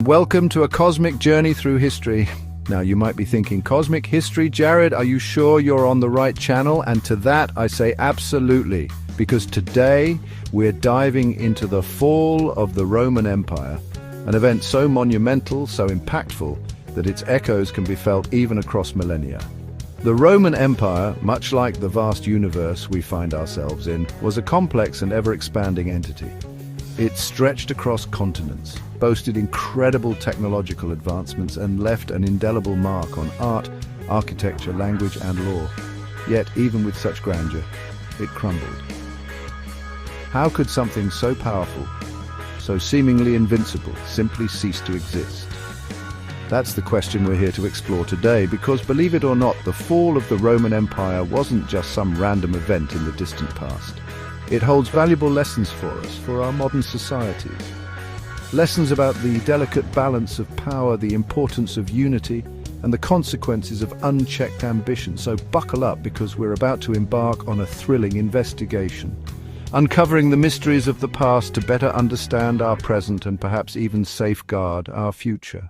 Welcome to a cosmic journey through history. Now you might be thinking, cosmic history, Jared, are you sure you're on the right channel? And to that I say absolutely, because today we're diving into the fall of the Roman Empire, an event so monumental, so impactful, that its echoes can be felt even across millennia. The Roman Empire, much like the vast universe we find ourselves in, was a complex and ever-expanding entity. It stretched across continents, boasted incredible technological advancements, and left an indelible mark on art, architecture, language, and law. Yet, even with such grandeur, it crumbled. How could something so powerful, so seemingly invincible, simply cease to exist? That's the question we're here to explore today, because believe it or not, the fall of the Roman Empire wasn't just some random event in the distant past. It holds valuable lessons for us, for our modern societies. Lessons about the delicate balance of power, the importance of unity, and the consequences of unchecked ambition. So buckle up, because we're about to embark on a thrilling investigation, uncovering the mysteries of the past to better understand our present and perhaps even safeguard our future.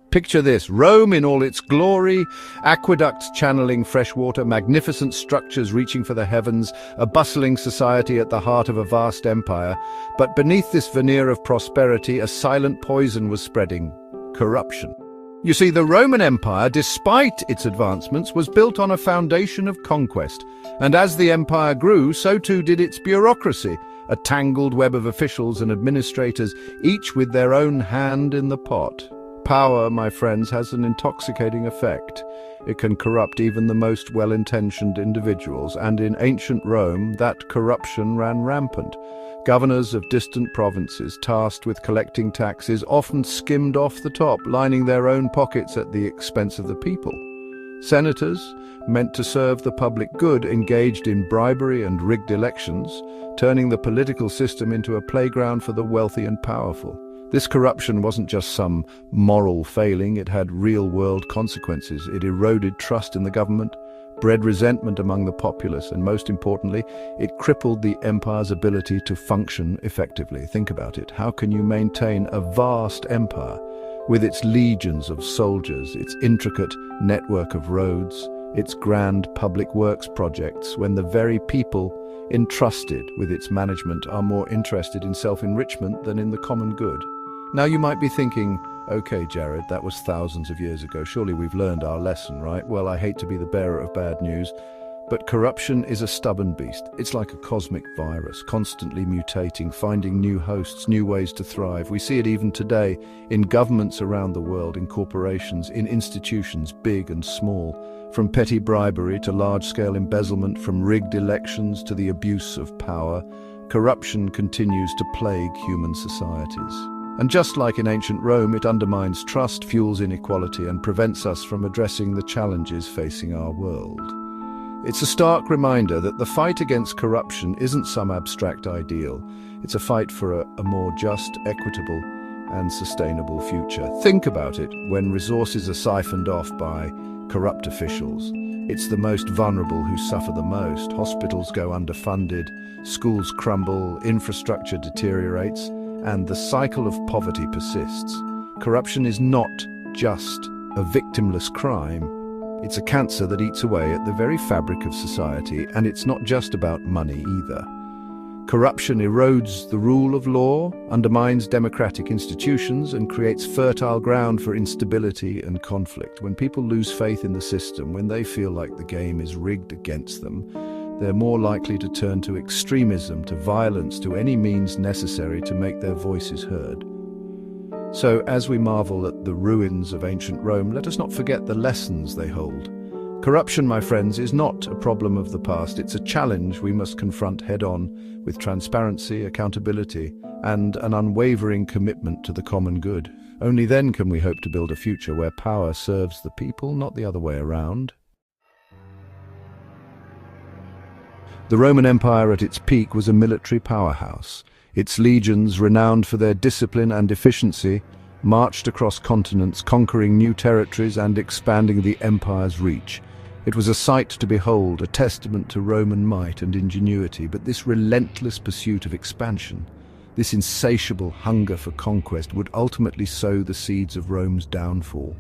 Picture this: Rome in all its glory, aqueducts channeling fresh water, magnificent structures reaching for the heavens, a bustling society at the heart of a vast empire. But beneath this veneer of prosperity, a silent poison was spreading: corruption. You see, the Roman Empire, despite its advancements, was built on a foundation of conquest. And as the empire grew, so too did its bureaucracy, a tangled web of officials and administrators, each with their own hand in the pot. Power, my friends, has an intoxicating effect. It can corrupt even the most well-intentioned individuals, and in ancient Rome, that corruption ran rampant. Governors of distant provinces, tasked with collecting taxes, often skimmed off the top, lining their own pockets at the expense of the people. Senators, meant to serve the public good, engaged in bribery and rigged elections, turning the political system into a playground for the wealthy and powerful. This corruption wasn't just some moral failing, it had real-world consequences. It eroded trust in the government, bred resentment among the populace, and most importantly, it crippled the empire's ability to function effectively. Think about it. How can you maintain a vast empire with its legions of soldiers, its intricate network of roads, its grand public works projects, when the very people entrusted with its management are more interested in self-enrichment than in the common good? Now you might be thinking, okay, Jared, that was thousands of years ago. Surely we've learned our lesson, right? Well, I hate to be the bearer of bad news, but corruption is a stubborn beast. It's like a cosmic virus, constantly mutating, finding new hosts, new ways to thrive. We see it even today in governments around the world, in corporations, in institutions, big and small. From petty bribery to large-scale embezzlement, from rigged elections to the abuse of power, corruption continues to plague human societies. And just like in ancient Rome, it undermines trust, fuels inequality, and prevents us from addressing the challenges facing our world. It's a stark reminder that the fight against corruption isn't some abstract ideal. It's a fight for a more just, equitable, and sustainable future. Think about it: when resources are siphoned off by corrupt officials, it's the most vulnerable who suffer the most. Hospitals go underfunded, schools crumble, infrastructure deteriorates, and the cycle of poverty persists. Corruption is not just a victimless crime. It's a cancer that eats away at the very fabric of society, and it's not just about money either. Corruption erodes the rule of law, undermines democratic institutions, and creates fertile ground for instability and conflict. When people lose faith in the system, when they feel like the game is rigged against them, they're more likely to turn to extremism, to violence, to any means necessary to make their voices heard. So, as we marvel at the ruins of ancient Rome, let us not forget the lessons they hold. Corruption, my friends, is not a problem of the past. It's a challenge we must confront head-on, with transparency, accountability, and an unwavering commitment to the common good. Only then can we hope to build a future where power serves the people, not the other way around. The Roman Empire at its peak was a military powerhouse. Its legions, renowned for their discipline and efficiency, marched across continents, conquering new territories and expanding the empire's reach. It was a sight to behold, a testament to Roman might and ingenuity, but this relentless pursuit of expansion, This insatiable hunger for conquest would ultimately sow the seeds of Rome's downfall.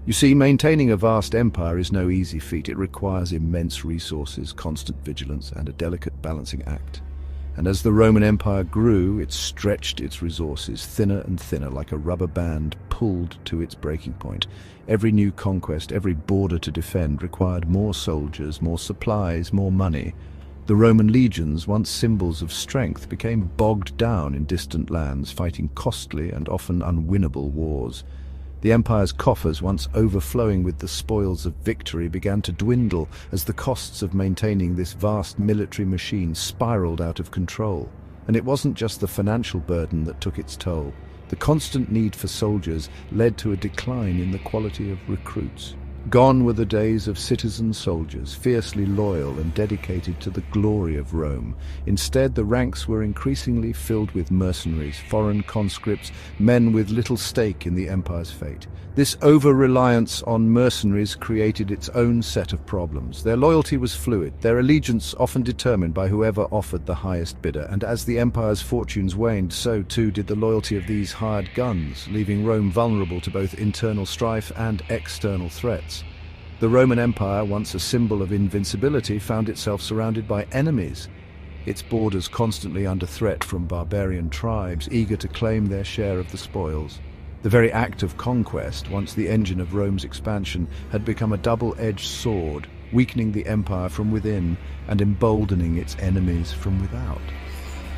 You see, maintaining a vast empire is no easy feat. It requires immense resources, constant vigilance, and a delicate balancing act. And as the Roman Empire grew, it stretched its resources thinner and thinner, like a rubber band pulled to its breaking point. Every new conquest, every border to defend, required more soldiers, more supplies, more money. The Roman legions, once symbols of strength, became bogged down in distant lands, fighting costly and often unwinnable wars. The empire's coffers, once overflowing with the spoils of victory, began to dwindle as the costs of maintaining this vast military machine spiraled out of control. And it wasn't just the financial burden that took its toll. The constant need for soldiers led to a decline in the quality of recruits. Gone were the days of citizen soldiers, fiercely loyal and dedicated to the glory of Rome. Instead, the ranks were increasingly filled with mercenaries, foreign conscripts, men with little stake in the empire's fate. This over-reliance on mercenaries created its own set of problems. Their loyalty was fluid, their allegiance often determined by whoever offered the highest bidder, and as the empire's fortunes waned, so too did the loyalty of these hired guns, leaving Rome vulnerable to both internal strife and external threats. The Roman Empire, once a symbol of invincibility, found itself surrounded by enemies, its borders constantly under threat from barbarian tribes eager to claim their share of the spoils. The very act of conquest, once the engine of Rome's expansion, had become a double-edged sword, weakening the empire from within and emboldening its enemies from without.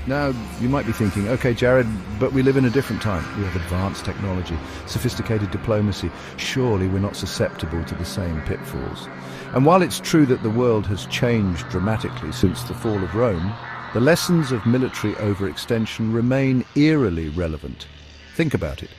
Now, you might be thinking, okay, Jared, but we live in a different time. We have advanced technology, sophisticated diplomacy. Surely we're not susceptible to the same pitfalls. And while it's true that the world has changed dramatically since the fall of Rome, the lessons of military overextension remain eerily relevant. Think about it.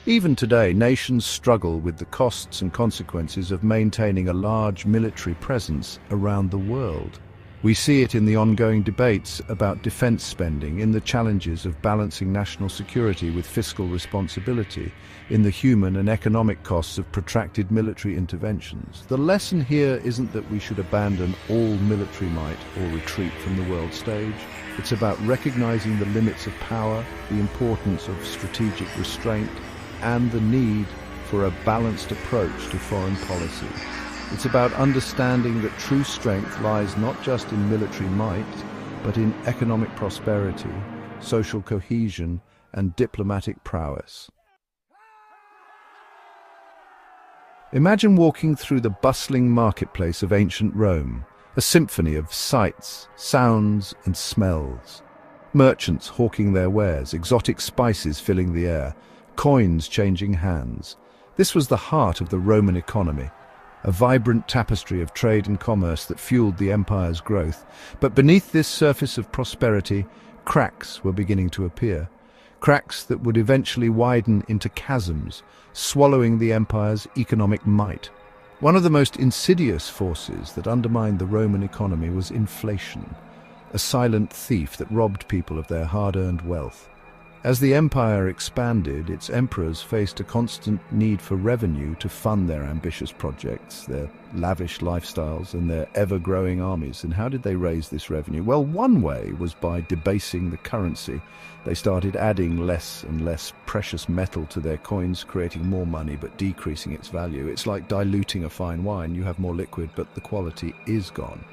Even today, nations struggle with the costs and consequences of maintaining a large military presence around the world. We see it in the ongoing debates about defense spending, in the challenges of balancing national security with fiscal responsibility, in the human and economic costs of protracted military interventions. The lesson here isn't that we should abandon all military might or retreat from the world stage. It's about recognizing the limits of power, the importance of strategic restraint, and the need for a balanced approach to foreign policy. It's about understanding that true strength lies not just in military might, but in economic prosperity, social cohesion, and diplomatic prowess. Imagine walking through the bustling marketplace of ancient Rome, a symphony of sights, sounds, and smells. Merchants hawking their wares, exotic spices filling the air, coins changing hands. This was the heart of the Roman economy, a vibrant tapestry of trade and commerce that fueled the empire's growth. But beneath this surface of prosperity, cracks were beginning to appear. Cracks that would eventually widen into chasms, swallowing the empire's economic might. One of the most insidious forces that undermined the Roman economy was inflation, a silent thief that robbed people of their hard-earned wealth. As the empire expanded, its emperors faced a constant need for revenue to fund their ambitious projects, their lavish lifestyles, and their ever-growing armies. And how did they raise this revenue? Well, one way was by debasing the currency. They started adding less and less precious metal to their coins, creating more money but decreasing its value. It's like diluting a fine wine. You have more liquid, but the quality is gone.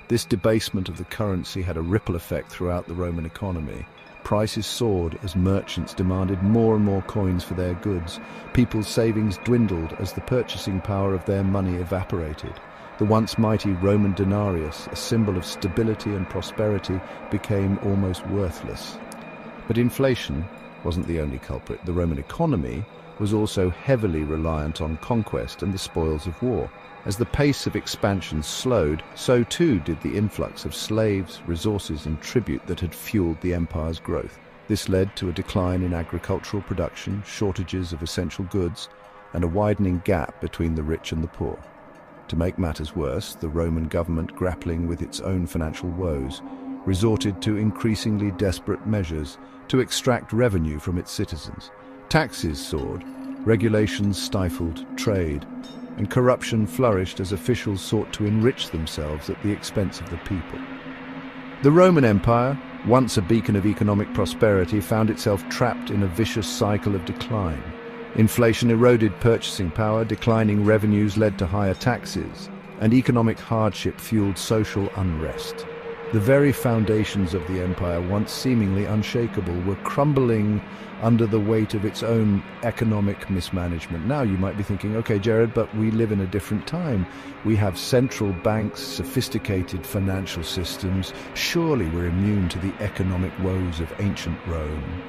This debasement of the currency had a ripple effect throughout the Roman economy. Prices soared as merchants demanded more and more coins for their goods. People's savings dwindled as the purchasing power of their money evaporated. The once mighty Roman denarius, a symbol of stability and prosperity, became almost worthless. But inflation wasn't the only culprit. The Roman economy was also heavily reliant on conquest and the spoils of war. As the pace of expansion slowed, so too did the influx of slaves, resources, and tribute that had fueled the empire's growth. This led to a decline in agricultural production, shortages of essential goods, and a widening gap between the rich and the poor. To make matters worse, the Roman government, grappling with its own financial woes, resorted to increasingly desperate measures to extract revenue from its citizens. Taxes soared, regulations stifled trade, and corruption flourished as officials sought to enrich themselves at the expense of the people. The Roman Empire, once a beacon of economic prosperity, found itself trapped in a vicious cycle of decline. Inflation eroded purchasing power, declining revenues led to higher taxes, and economic hardship fueled social unrest. The very foundations of the empire, once seemingly unshakable, were crumbling under the weight of its own economic mismanagement. Now you might be thinking, okay, Jared, but we live in a different time. We have central banks, sophisticated financial systems. Surely we're immune to the economic woes of ancient Rome.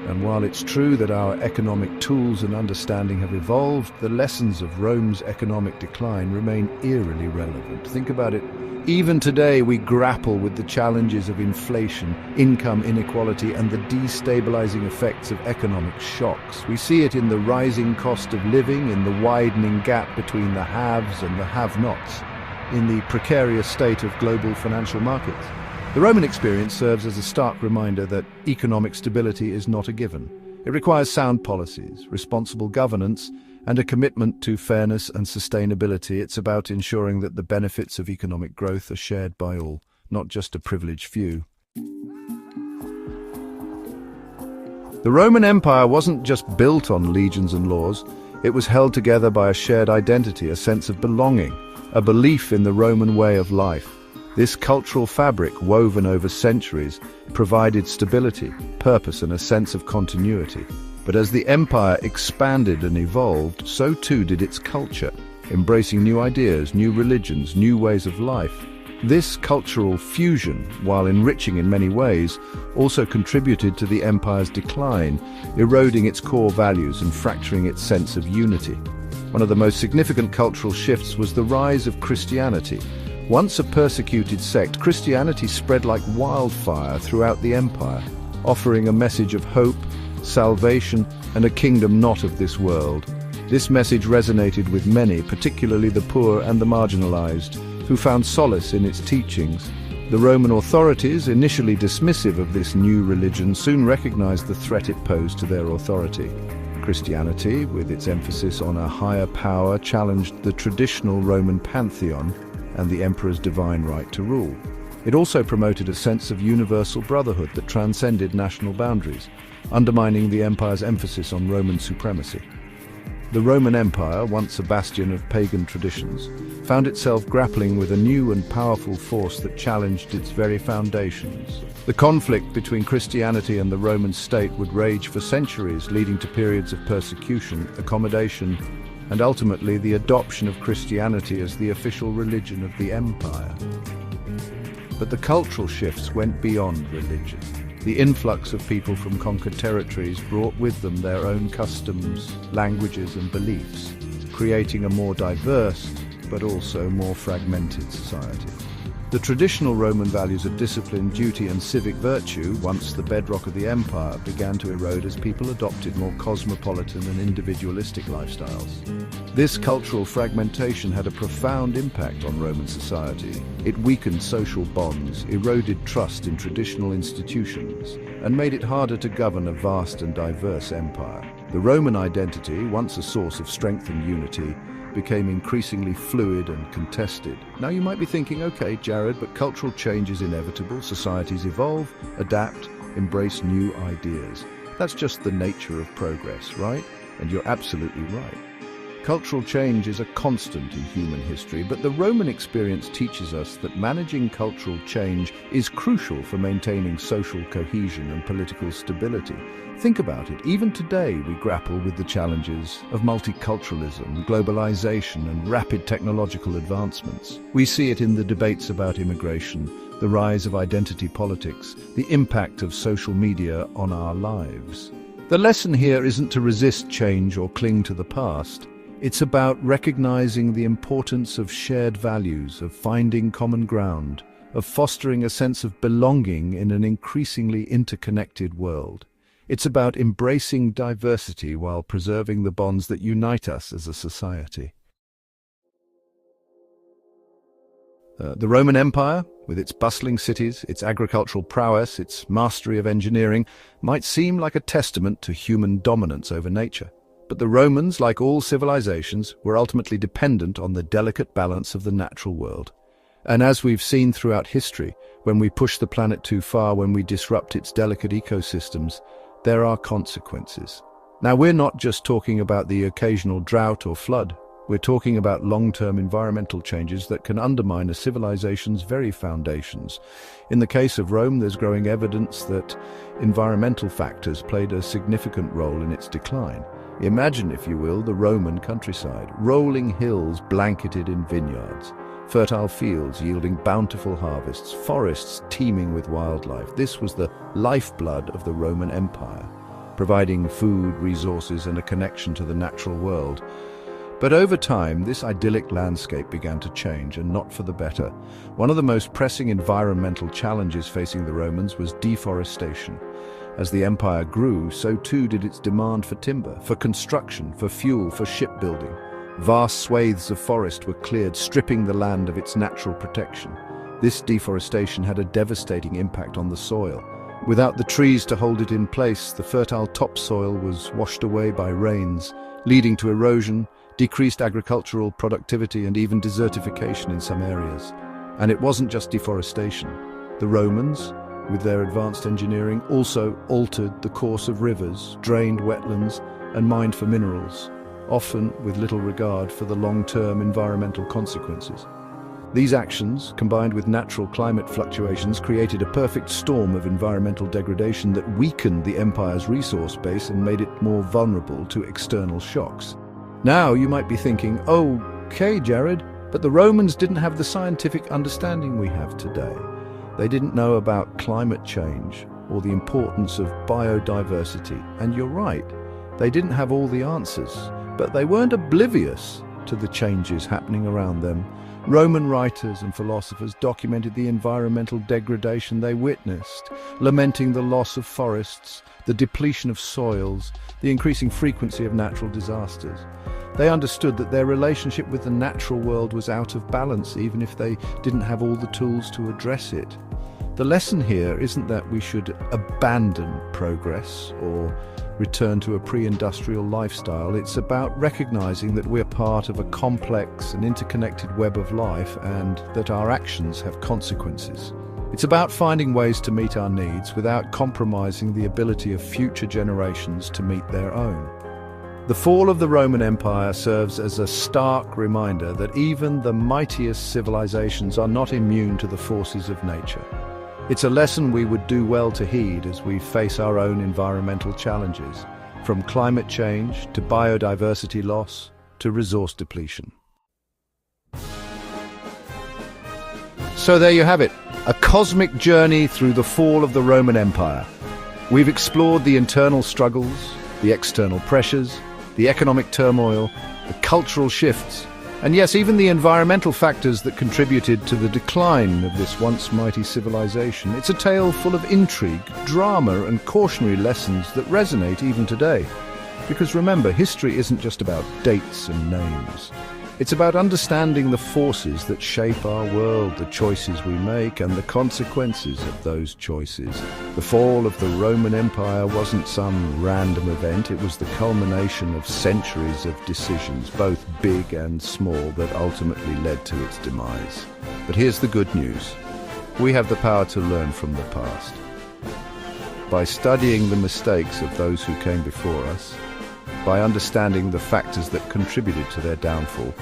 And while it's true that our economic tools and understanding have evolved, the lessons of Rome's economic decline remain eerily relevant. Think about it. Even today, we grapple with the challenges of inflation, income inequality, and the destabilizing effects of economic shocks. We see it in the rising cost of living, in the widening gap between the haves and the have-nots, in the precarious state of global financial markets. The Roman experience serves as a stark reminder that economic stability is not a given. It requires sound policies, responsible governance, and a commitment to fairness and sustainability. It's about ensuring that the benefits of economic growth are shared by all, not just a privileged few. The Roman Empire wasn't just built on legions and laws. It was held together by a shared identity, a sense of belonging, a belief in the Roman way of life. This cultural fabric, woven over centuries, provided stability, purpose, and a sense of continuity. But as the empire expanded and evolved, so too did its culture, embracing new ideas, new religions, new ways of life. This cultural fusion, while enriching in many ways, also contributed to the empire's decline, eroding its core values and fracturing its sense of unity. One of the most significant cultural shifts was the rise of Christianity. Once a persecuted sect, Christianity spread like wildfire throughout the empire, offering a message of hope, salvation, and a kingdom not of this world. This message resonated with many, particularly the poor and the marginalized, who found solace in its teachings. The Roman authorities, initially dismissive of this new religion, soon recognized the threat it posed to their authority. Christianity, with its emphasis on a higher power, challenged the traditional Roman pantheon and the emperor's divine right to rule. It also promoted a sense of universal brotherhood that transcended national boundaries, undermining the empire's emphasis on Roman supremacy. The Roman Empire, once a bastion of pagan traditions, found itself grappling with a new and powerful force that challenged its very foundations. The conflict between Christianity and the Roman state would rage for centuries, leading to periods of persecution, accommodation, and ultimately the adoption of Christianity as the official religion of the empire. But the cultural shifts went beyond religion. The influx of people from conquered territories brought with them their own customs, languages, and beliefs, creating a more diverse but also more fragmented society. The traditional Roman values of discipline, duty, and civic virtue, once the bedrock of the empire, began to erode as people adopted more cosmopolitan and individualistic lifestyles. This cultural fragmentation had a profound impact on Roman society. It weakened social bonds, eroded trust in traditional institutions, and made it harder to govern a vast and diverse empire. The Roman identity, once a source of strength and unity, became increasingly fluid and contested. Now you might be thinking, okay, Jared, but cultural change is inevitable. Societies evolve, adapt, embrace new ideas. That's just the nature of progress, right? And you're absolutely right. Cultural change is a constant in human history, but the Roman experience teaches us that managing cultural change is crucial for maintaining social cohesion and political stability. Think about it. Even today, we grapple with the challenges of multiculturalism, globalization, and rapid technological advancements. We see it in the debates about immigration, the rise of identity politics, the impact of social media on our lives. The lesson here isn't to resist change or cling to the past. It's about recognizing the importance of shared values, of finding common ground, of fostering a sense of belonging in an increasingly interconnected world. It's about embracing diversity while preserving the bonds that unite us as a society. The Roman Empire, with its bustling cities, its agricultural prowess, its mastery of engineering, might seem like a testament to human dominance over nature. But the Romans, like all civilizations, were ultimately dependent on the delicate balance of the natural world. And as we've seen throughout history, When we push the planet too far, when we disrupt its delicate ecosystems, there are consequences. Now, we're not just talking about the occasional drought or flood. We're talking about long-term environmental changes that can undermine a civilization's very foundations. In the case of Rome, there's growing evidence that environmental factors played a significant role in its decline. Imagine, if you will, the Roman countryside, rolling hills blanketed in vineyards, fertile fields yielding bountiful harvests, forests teeming with wildlife. This was the lifeblood of the Roman Empire, providing food, resources, and a connection to the natural world. But over time, this idyllic landscape began to change, and not for the better. One of the most pressing environmental challenges facing the Romans was deforestation. As the empire grew, so too did its demand for timber, for construction, for fuel, for shipbuilding. Vast swathes of forest were cleared, stripping the land of its natural protection. This deforestation had a devastating impact on the soil. Without the trees to hold it in place, the fertile topsoil was washed away by rains, leading to erosion, decreased agricultural productivity, and even desertification in some areas. And it wasn't just deforestation. The Romans, with their advanced engineering, also altered the course of rivers, drained wetlands, and mined for minerals, often with little regard for the long-term environmental consequences. These actions, combined with natural climate fluctuations, created a perfect storm of environmental degradation that weakened the empire's resource base and made it more vulnerable to external shocks. Now you might be thinking, okay, Jared, but the Romans didn't have the scientific understanding we have today. They didn't know about climate change or the importance of biodiversity. And you're right, they didn't have all the answers, but they weren't oblivious to the changes happening around them. Roman writers and philosophers documented the environmental degradation they witnessed, lamenting the loss of forests, the depletion of soils, the increasing frequency of natural disasters. They understood that their relationship with the natural world was out of balance, even if they didn't have all the tools to address it. The lesson here isn't that we should abandon progress or return to a pre-industrial lifestyle. It's about recognizing that we're part of a complex and interconnected web of life, and that our actions have consequences. It's about finding ways to meet our needs without compromising the ability of future generations to meet their own. The fall of the Roman Empire serves as a stark reminder that even the mightiest civilizations are not immune to the forces of nature. It's a lesson we would do well to heed as we face our own environmental challenges, from climate change to biodiversity loss to resource depletion. So there you have it, a cosmic journey through the fall of the Roman Empire. We've explored the internal struggles, the external pressures, the economic turmoil, the cultural shifts, and yes, even the environmental factors that contributed to the decline of this once mighty civilization. It's a tale full of intrigue, drama, and cautionary lessons that resonate even today. Because remember, history isn't just about dates and names. It's about understanding the forces that shape our world, the choices we make, and the consequences of those choices. The fall of the Roman Empire wasn't some random event. It was the culmination of centuries of decisions, both big and small, that ultimately led to its demise. But here's the good news. We have the power to learn from the past. By studying the mistakes of those who came before us, by understanding the factors that contributed to their downfall,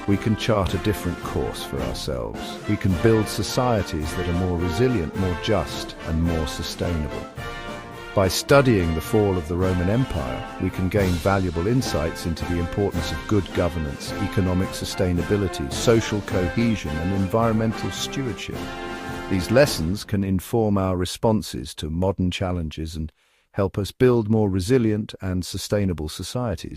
we can chart a different course for ourselves. We can build societies that are more resilient, more just, and more sustainable. By studying the fall of the Roman Empire, we can gain valuable insights into the importance of good governance, economic sustainability, social cohesion, and environmental stewardship. These lessons can inform our responses to modern challenges and help us build more resilient and sustainable societies.